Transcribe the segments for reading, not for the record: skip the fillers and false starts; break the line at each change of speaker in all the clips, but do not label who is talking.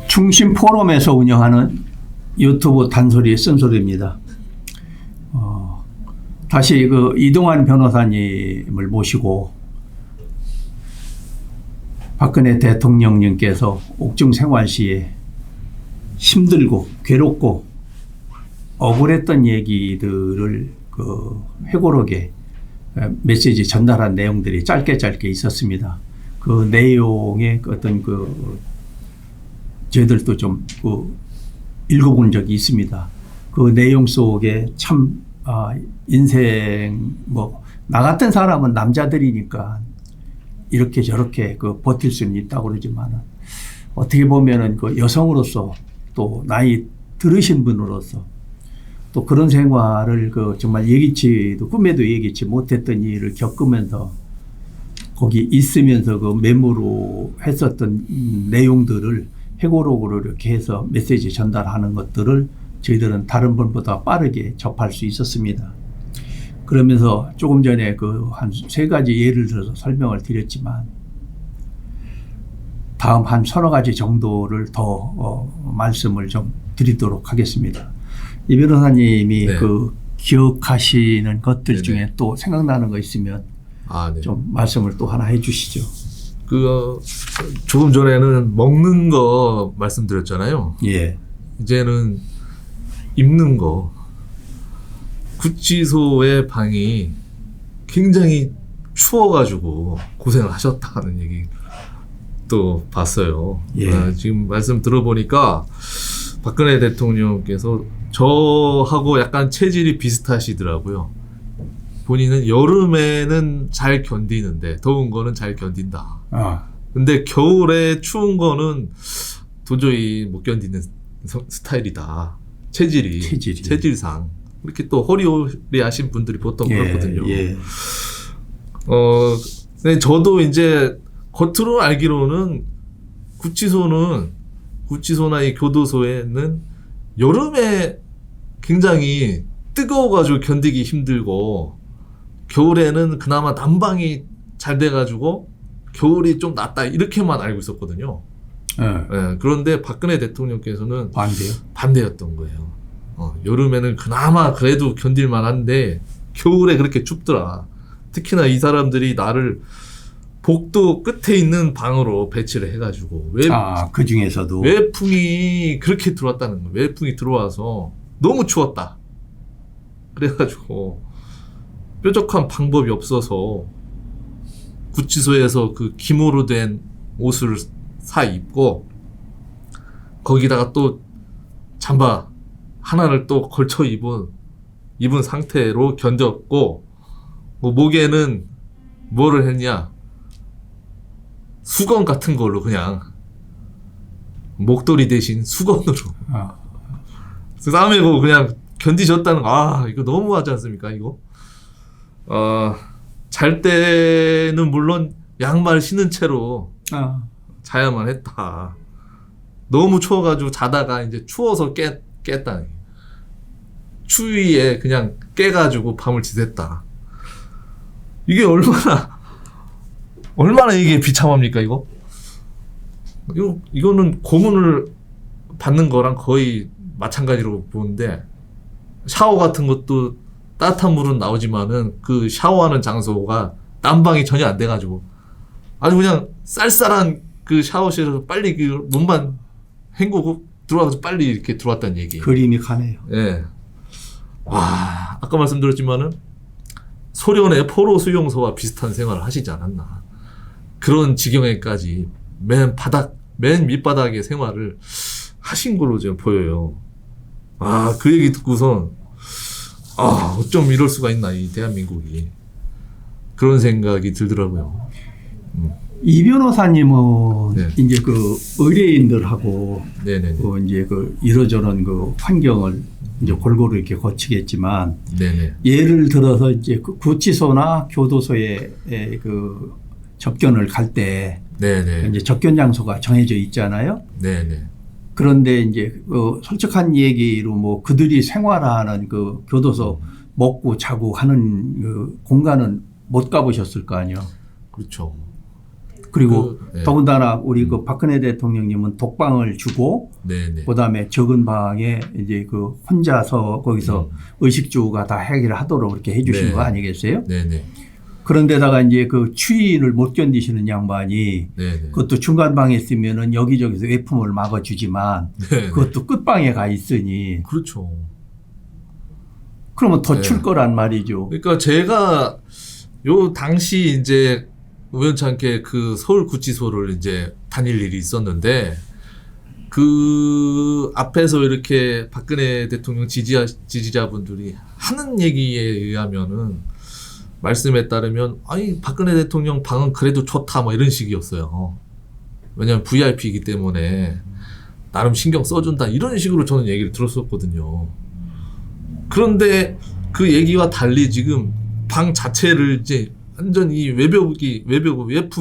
충신 포럼에서 운영하는 유튜브 단소리 쓴소리입니다. 다시 그 이동환 변호사님을 모시고 박근혜 대통령님께서 옥중 생활 시에 힘들고 괴롭고 억울했던 얘기들을 그 회고록에 메시지 전달한 내용들이 짧게 있었습니다. 그 내용의 어떤 저희들도 좀 읽어본 적이 있습니다. 그 내용 속에 참 인생 나 같은 사람은 남자들이니까 이렇게 저렇게 버틸 수는 있다고 그러지만 어떻게 보면은 그 여성으로서 또 나이 들으신 분으로서 또 그런 생활을 정말 꿈에도 예기치 못했던 일을 겪으면서 거기 있으면서 메모로 했었던 내용들을 회고록으로 이렇게 해서 메시지 전달하는 것들을 저희들은 다른 분보다 빠르게 접할 수 있었습니다. 그러면서 조금 전에 한 3가지 예를 들어서 설명을 드렸지만 다음 한 서너 가지 정도를 더 말씀을 좀 드리도록 하겠습니다. 이 변호사님이
네.
기억하시는 것들
네네.
중에 또 생각나는 거 있으면
네.
좀 말씀을 또 하나 해 주시죠.
조금 전에는 먹는 거 말씀드렸잖아요.
예.
이제는 입는 거. 구치소의 방이 굉장히 추워가지고 고생을 하셨다는 얘기 또 봤어요.
예.
지금 말씀 들어보니까 박근혜 대통령께서 저하고 약간 체질이 비슷하시더라고요. 본인은 여름에는 잘 견디는데 더운 거는 잘 견딘다. 근데 겨울에 추운 거는 도저히 못 견디는 스타일이다. 체질상. 이렇게 또 허리허리 하신 분들이 보통 그렇거든요.
예.
근데 저도 이제 겉으로 알기로는 구치소나 이 교도소에는 여름에 굉장히 뜨거워가지고 견디기 힘들고 겨울에는 그나마 난방이 잘 돼가지고 겨울이 좀 낫다 이렇게만 알고 있었거든요. 네, 그런데 박근혜 대통령께서는 반대였던 거예요. 여름에는 그나마 그래도 견딜만 한데 겨울에 그렇게 춥더라. 특히나 이 사람들이 나를 복도 끝에 있는 방으로 배치를 해가지고
그 중에서도
외풍이 그렇게 들어왔다는 거예요. 외풍이 들어와서 너무 추웠다. 그래가지고 뾰족한 방법이 없어서 구치소에서 그 기모로 된 옷을 사 입고 거기다가 또 잠바 하나를 또 걸쳐 입은 상태로 견뎠고 목에는 뭐를 했냐 수건 같은 걸로 그냥 목도리 대신 수건으로 싸매고 그냥 견디셨다는 거. 이거 너무하지 않습니까 이거? 잘 때는 물론 양말 신은 채로 자야만 했다. 너무 추워가지고 자다가 이제 추워서 깼다. 추위에 그냥 깨가지고 밤을 지샜다. 이게 얼마나 이게 비참합니까 이거? 이거는 고문을 받는 거랑 거의 마찬가지로 보는데 샤워 같은 것도 따뜻한 물은 나오지만은 그 샤워하는 장소가 난방이 전혀 안 돼가지고 아주 그냥 쌀쌀한 그 샤워실에서 빨리 그 몸만 헹구고 들어와서 빨리 이렇게 들어왔다는 얘기예요.
그림이 가네요.
예. 아까 말씀드렸지만은 소련의 포로 수용소와 비슷한 생활을 하시지 않았나. 그런 지경에까지 맨 밑바닥의 생활을 하신 걸로 지금 보여요. 그 얘기 듣고선 어쩜 이럴 수가 있나 이 대한민국이 그런 생각이 들더라고요.
이 변호사님은
네.
이제 의뢰인들하고
네네.
이제 이러저런 환경을 이제 골고루 이렇게 거치겠지만
네네.
예를 들어서 이제 구치소나 교도소에 접견을 갈 때
네네.
이제 접견 장소가 정해져 있잖아요.
네네.
그런데 이제 솔직한 얘기로 그들이 생활하는 교도소 먹고 자고 하는 공간은 못 가보셨을 거 아니에요.
그렇죠.
그리고
네.
더군다나 우리 그 박근혜 대통령님은 독방을 주고
네네.
그다음에 적은 방에 이제 그 혼자서 거기서 의식주가 다 해결하도록 이렇게 해주신
네.
거 아니겠어요?
네네.
그런데다가 이제 그 추위를 못 견디시는 양반이
네네.
그것도 중간 방에 있으면은 여기저기서 외품을 막아주지만
네네.
그것도 끝방에 가 있으니
그렇죠.
그러면 더
네.
출 거란 말이죠.
그러니까 제가 요 당시 이제 우연찮게 그 서울구치소를 이제 다닐 일이 있었는데 그 앞에서 이렇게 박근혜 대통령 지지자분들이 하는 얘기에 의하면은 말씀에 따르면 아니 박근혜 대통령 방은 그래도 좋다 뭐 이런 식이었어요. 왜냐하면 VIP이기 때문에 나름 신경 써준다 이런 식으로 저는 얘기를 들었었거든요. 그런데 그 얘기와 달리 지금 방 자체를 이제 완전히 외풍이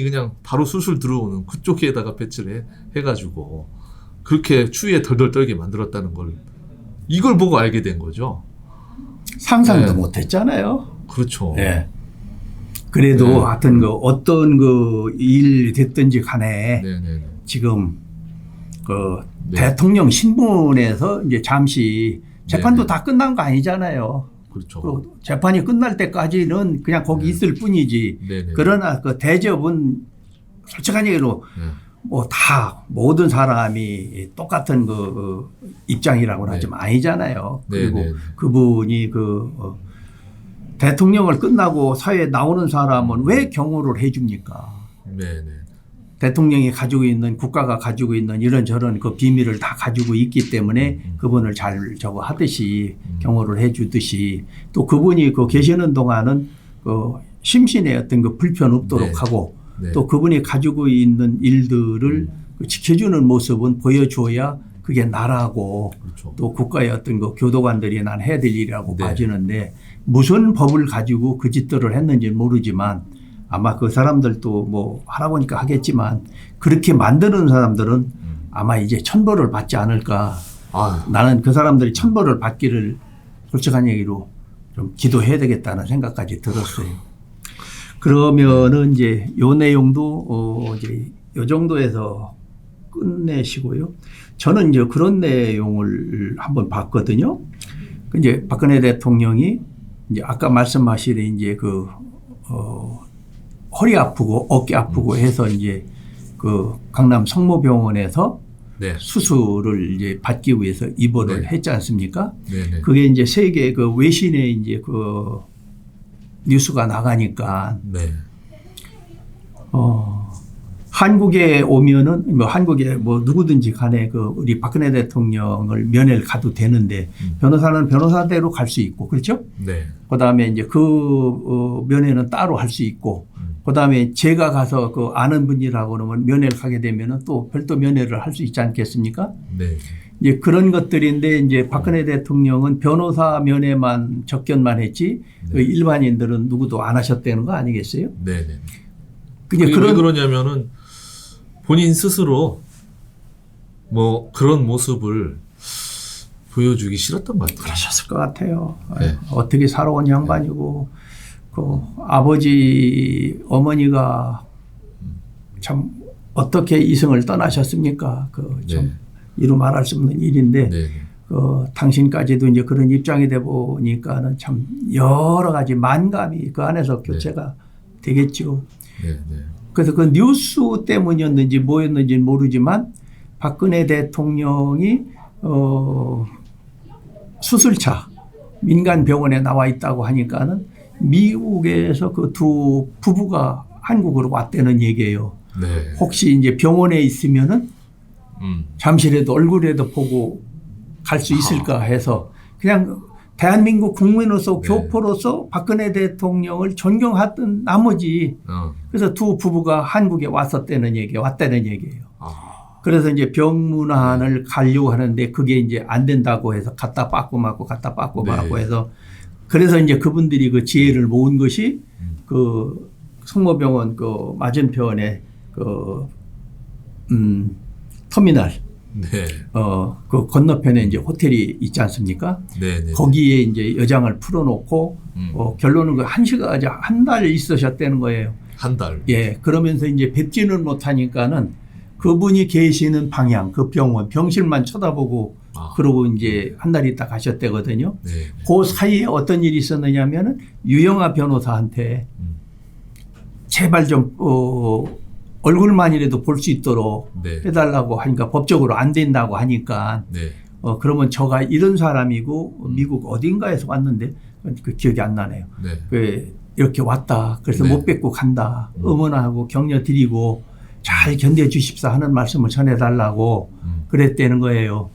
그냥 바로 술술 들어오는 그쪽에다가 배치를 해가지고 그렇게 추위에 덜덜 떨게 만들었다는 걸 이걸 보고 알게 된 거죠.
상상도
네.
못했잖아요.
그렇죠.
네. 그래도
네.
하여튼 그 어떤 그 일 됐든지 간에
네네.
지금 그
네.
대통령 신분에서 이제 잠시 재판도
네네.
다 끝난 거 아니잖아요.
그렇죠.
그 재판이 끝날 때까지는 그냥 거기
네.
있을 뿐이지.
네네.
그러나 그 대접은 솔직한 얘기로
네.
뭐 다 모든 사람이 똑같은 그 입장이라고는
네.
하지만 아니잖아요. 그리고
네네.
그분이 대통령을 끝나고 사회에 나오는 사람은 왜 경호를 해줍니까?
네네.
대통령이 가지고 있는 국가가 가지고 있는 이런저런 그 비밀을 다 가지고 있기 때문에 그분을 잘 저거 하듯이 경호를 해주듯이 또 그분이 그 계시는 동안은 그 심신의 어떤 그 불편 없도록
네.
하고
네.
또 그분이 가지고 있는 일들을 그 지켜주는 모습은 보여줘야 그게 나라고
그렇죠.
또 국가의 어떤 그 교도관들이 난 해야 될 일이라고
네.
봐지는데 무슨 법을 가지고 그 짓들을 했는지는 모르지만 아마 그 사람들도 뭐 하라고 하니까 하겠지만 그렇게 만드는 사람들은 아마 이제 천벌을 받지 않을까.
아,
나는 그 사람들이 천벌을 받기를 솔직한 얘기로 좀 기도해야 되겠다는 생각까지 들었어요. 그러면은 이제 요 내용도 이제 요 정도에서 끝내시고요. 저는 이제 그런 내용을 한번 봤거든요. 이제 박근혜 대통령이 이제 아까 말씀하신 이제 허리 아프고 어깨 아프고 해서 이제 그 강남 성모병원에서
네.
수술을 이제 받기 위해서 입원을
네.
했지 않습니까?
네네.
그게 이제 세계 그 외신에 이제 그 뉴스가 나가니까
네.
한국에 오면은 뭐 한국에 뭐 누구든지 간에 그 우리 박근혜 대통령을 면회를 가도 되는데 변호사는 변호사대로 갈 수 있고 그렇죠?
네.
그다음에 이제 그 면회는 따로 할 수 있고 그다음에 제가 가서 그 아는 분이라고 그러면 면회를 가게 되면은 또 별도 면회를 할 수 있지 않겠습니까?
네.
이제 그런 것들인데 이제 박근혜 대통령은 변호사 면회만 접견만 했지 그 일반인들은 누구도 안 하셨다는 거 아니겠어요?
네네.
그게
그게 왜
그런
그러냐면은 본인 스스로 뭐 그런 모습을 보여주기 싫었던 것 같아요.
그러셨을 것 같아요.
네.
어떻게 살아온 양반이고 그 아버지 어머니가 참 어떻게 이승을 떠나셨습니까? 그 참
네.
이루 말할 수 없는 일인데
네.
그 당신까지도 이제 그런 입장이 돼 보니까는 참 여러 가지 만감이 그 안에서 교체가 되겠죠.
네. 네.
그래서 그 뉴스 때문이었는지 뭐였는지는 모르지만 박근혜 대통령이 수술차 민간 병원에 나와 있다고 하니까는 미국에서 그 두 부부가 한국으로 왔다는 얘기예요.
네.
혹시 이제 병원에 있으면은 잠시라도 얼굴이라도 보고 갈 수 있을까 해서 그냥 대한민국 국민으로서
네.
교포로서 박근혜 대통령을 존경하던 나머지 그래서 두 부부가 한국에 왔다는 얘기예요.
아.
그래서 이제 병문안을 가려고 하는데 그게 이제 안 된다고 해서 갖다 빠꾸 맞고 갖다 빠꾸
네.
맞고 해서 그래서 이제 그분들이 그 지혜를 모은 것이 그 성모병원 그 맞은편에 그 터미널
네.
그 건너편에 이제 호텔이 있지 않습니까?
네. 네.
거기에 이제 여장을 풀어놓고 결론은 그 한 달 있으셨다는 거예요.
한 달.
예, 그러면서 이제 뵙지는 못하니까는 그분이 계시는 방향, 그 병원, 병실만 쳐다보고 그러고 이제 한 달 있다 가셨대거든요.
네.
그 사이에 어떤 일이 있었느냐면은 유영아 변호사한테 제발 좀 얼굴만이라도 볼 수 있도록
네.
해달라고 하니까 법적으로 안 된다고 하니까
네.
그러면 저가 이런 사람이고 미국 어딘가에서 왔는데 그 기억이 안 나네요.
네.
그 이렇게 왔다. 그래서
네.
못 뵙고 간다. 응원하고 격려 드리고 잘 견뎌 주십사 하는 말씀을 전해달라고 그랬다는 거예요.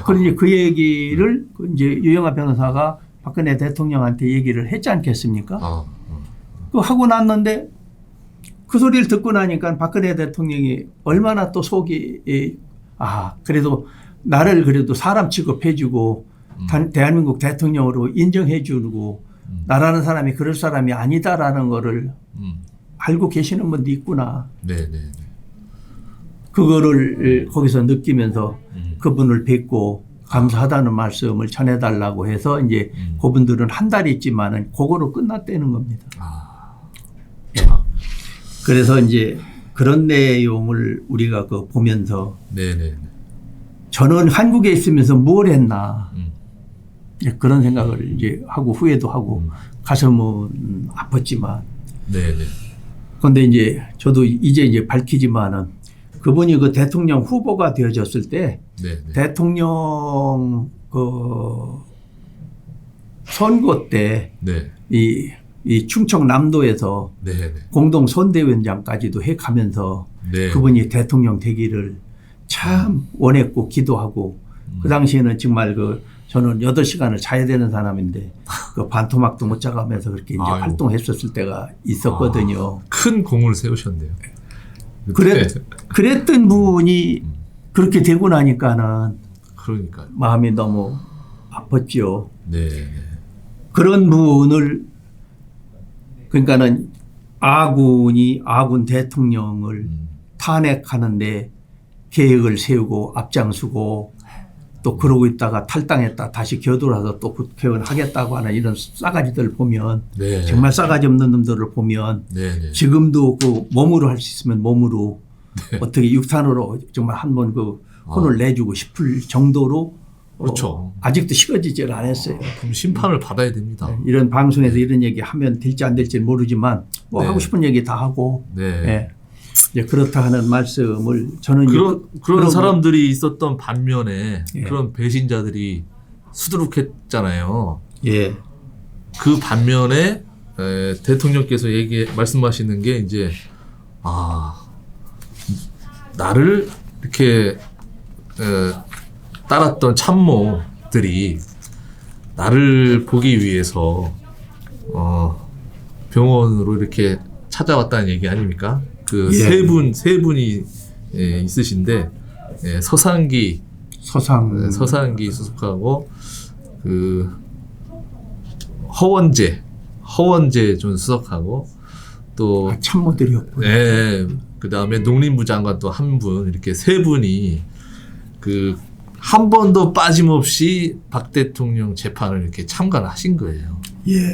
그런데 그 얘기를 이제 유영아 변호사가 박근혜 대통령한테 얘기를 했지 않겠습니까? 그 하고 났는데 그 소리를 듣고 나니까 박근혜 대통령이 얼마나 또 속이 그래도 나를 그래도 사람 취급해주고 대한민국 대통령으로 인정해주고 나라는 사람이 그럴 사람이 아니다라는 거를 알고 계시는 분도 있구나.
네네.
그거를 거기서 느끼면서 그분을 뵙고 감사하다는 말씀을 전해달라고 해서 이제 그분들은 한 달 있지만은 그거로 끝났다는 겁니다. 예. 그래서 이제 그런 내용을 우리가 그 보면서
네네.
저는 한국에 있으면서 뭘 했나 그런 생각을 이제 하고 후회도 하고 가슴은 아팠지만
네네.
그런데 이제 저도 이제 밝히지만은 그분이 그 대통령 후보가 되어졌을 때
네네.
대통령 그 선거 때
네.
이 충청남도에서
네네.
공동 선대위원장까지도 해 가면서
네.
그분이 대통령 되기를 참 원했고 기도하고 그 당시에는 정말 저는 8시간을 자야 되는 사람인데 그 반토막도 못 자가면서 그렇게 이제
아이고.
활동했었을 때가 있었거든요.
큰 공을 세우셨네요.
그랬던 분이 그렇게 되고 나니까는
그러니까요.
마음이 너무 아팠죠.
네.
그런 분을 그러니까는 아군 대통령을 탄핵하는데 계획을 세우고 앞장서고 또 그러고 있다가 탈당했다 다시 겨돌아서 또 국회의원 하겠다고 하는 이런 싸가지들 보면
네.
정말 싸가지 없는 놈들을 보면
네네.
지금도 그 몸으로 할 수 있으면 몸으로 어떻게 육탄으로 정말 한번 그 혼을 내주고 싶을 정도로
그렇죠.
아직도 식어지질 않았어요.
그럼 심판을 받아야 됩니다.
이런 방송에서 이런 얘기 하면 될지 안 될지 모르지만 뭐
네.
하고 싶은 얘기 다 하고
네.
예. 이제 그렇다 하는 말씀을 저는
그런 사람들이 있었던 반면에
예.
그런 배신자들이 수두룩했잖아요.
예.
그 반면에 대통령께서 말씀하시는 게 이제 나를 이렇게 따랐던 참모들이 나를 보기 위해서 병원으로 이렇게 찾아왔다는 얘기 아닙니까? 그
예.
세 분이 있으신데 서상기 수석하고 그 허원재 전 수석하고 또
참모들이었고
그다음에 농림부 장관 또 한 분 이렇게 세 분이 그 한 번도 빠짐없이 박 대통령 재판을 이렇게 참관하신 거예요.
예.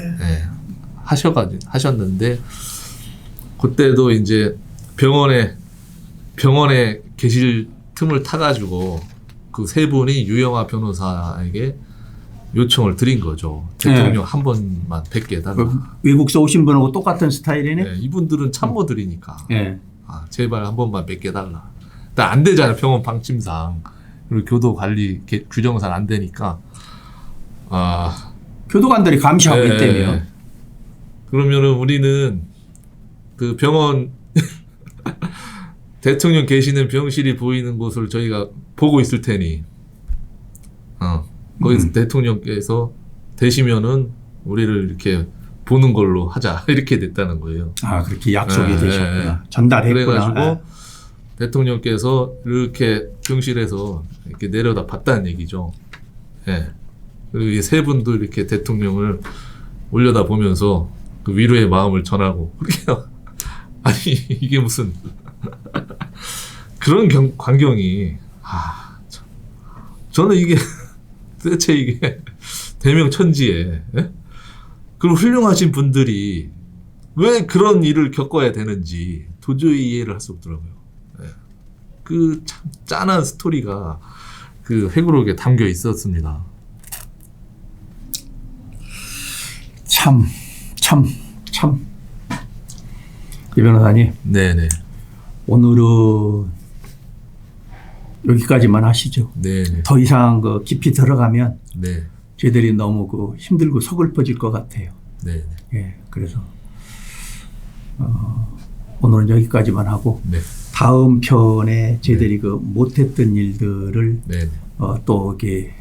하셨는데 그때도 이제 병원에 계실 틈을 타가지고 그 세 분이 유영아 변호사에게 요청을 드린 거죠. 대통령 한 번만 뵙게 해달라.
외국서 오신 분하고 똑같은 스타일이네.
이분들은 참모들이니까 제발 한 번만 뵙게 해달라. 근데 안 되잖아요. 병원 방침상. 그리고 교도 관리 규정상 안 되니까.
교도관들이 감시하고 있다며.
그러면은 우리는 그 병원 대통령 계시는 병실이 보이는 곳을 저희가 보고 있을 테니 거기서 대통령께서 되시면은 우리를 이렇게 보는 걸로 하자 이렇게 됐다는 거예요.
그렇게 약속이 되셨구나. 전달했구나.
그래가지고 대통령께서 이렇게 병실에서 이렇게 내려다 봤다는 얘기죠. 그리고 이 세 분도 이렇게 대통령을 올려다 보면서 그 위로의 마음을 전하고 그렇게 아니 이게 무슨 그런 광경이 저는 이게 대체 이게 대명천지에 그리고 훌륭하신 분들이 왜 그런 일을 겪어야 되는지 도저히 이해를 할 수 없더라고요. 예. 그 참 짠한 스토리가 그 회고록에 담겨 있었습니다.
참. 이 변호사님,
네네.
오늘은 여기까지만 하시죠.
네네.
더 이상 그 깊이 들어가면
네.
저희들이 너무 그 힘들고 서글퍼질 것 같아요.
네네.
예, 그래서 오늘은 여기까지만 하고
네.
다음 편에 저희들이 그 못했던 일들을
네네.
또 이렇게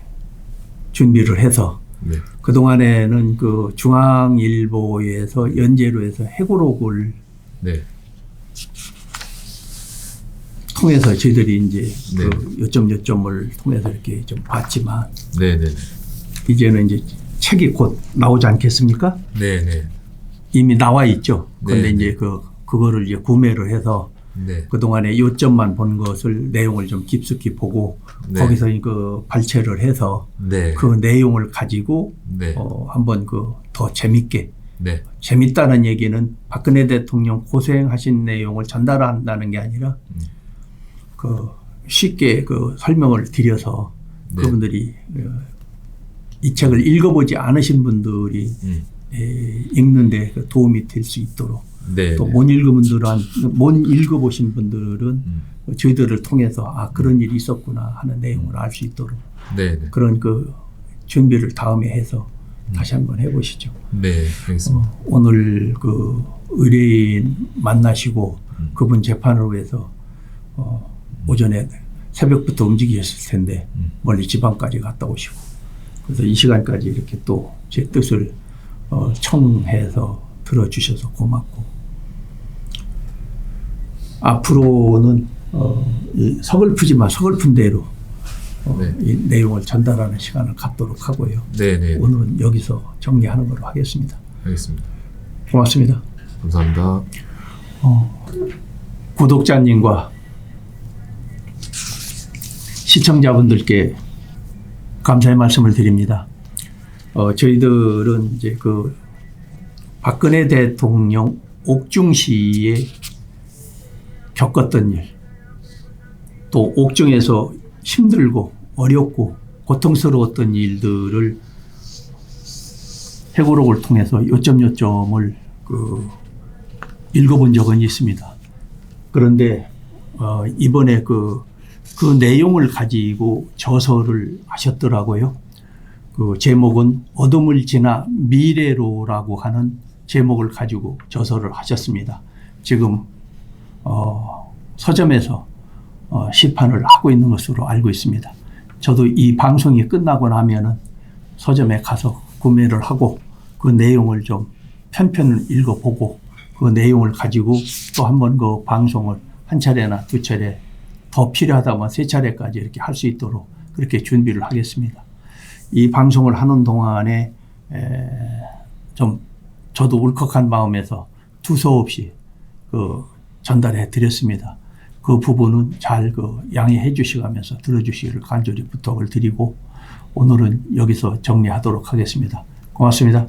준비를 해서
네.
그 동안에는 그 중앙일보에서 연재로 해서 해고록을
네.
통해서 저희들이 이제
네.
그 요점을 통해서 이렇게 좀 봤지만
네네.
이제는 이제 책이 곧 나오지 않겠습니까?
네네.
이미 나와 있죠. 그런데
네.
이제 그거를 이제 구매를 해서
네.
그동안에 요점만 본 것을 내용을 좀 깊숙이 보고
네.
거기서 그 발췌를 해서
네.
그 내용을 가지고
네.
한번 그 더 재밌게
네.
재밌다는 얘기는 박근혜 대통령 고생하신 내용을 전달한다는 게 아니라 그 쉽게 그 설명을 드려서
네.
그분들이 이 책을 읽어보지 않으신 분들이 읽는데 도움이 될 수 있도록
네.
또 못 읽어보신 분들은 저희들을 통해서 아 그런 일이 있었구나 하는 내용을 알 수 있도록
네.
그런 그 준비를 다음에 해서 다시 한번 해보시죠.
네. 알겠습니다.
오늘 그 의뢰인 만나시고 그분 재판을 위해서 오전에 새벽부터 움직이셨을 텐데 멀리 지방까지 갔다 오시고 그래서 이 시간까지 이렇게 또 제 뜻을 청해서 들어주셔서 고맙고 앞으로는 이 서글프지만 서글픈 대로
네.
이 내용을 전달하는 시간을 갖도록 하고요.
네네.
오늘은 여기서 정리하는 걸로 하겠습니다.
알겠습니다.
고맙습니다.
감사합니다.
구독자님과 시청자분들께 감사의 말씀을 드립니다. 저희들은 이제 그 박근혜 대통령 옥중 시에 겪었던 일, 또 옥중에서 힘들고 어렵고 고통스러웠던 일들을 회고록을 통해서 요점을 읽어본 적은 있습니다. 그런데 이번에 그 내용을 가지고 저서를 하셨더라고요. 그 제목은 어둠을 지나 미래로라고 하는 제목을 가지고 저서를 하셨습니다. 지금 서점에서 시판을 하고 있는 것으로 알고 있습니다. 저도 이 방송이 끝나고 나면은 서점에 가서 구매를 하고 그 내용을 좀 편편을 읽어보고 그 내용을 가지고 또 한번 그 방송을 한 차례나 두 차례 더 필요하다면 세 차례까지 이렇게 할 수 있도록 그렇게 준비를 하겠습니다. 이 방송을 하는 동안에 좀 저도 울컥한 마음에서 두서없이 전달해 드렸습니다. 그 부분은 잘 양해해 주시면서 들어주시기를 간절히 부탁을 드리고 오늘은 여기서 정리하도록 하겠습니다. 고맙습니다.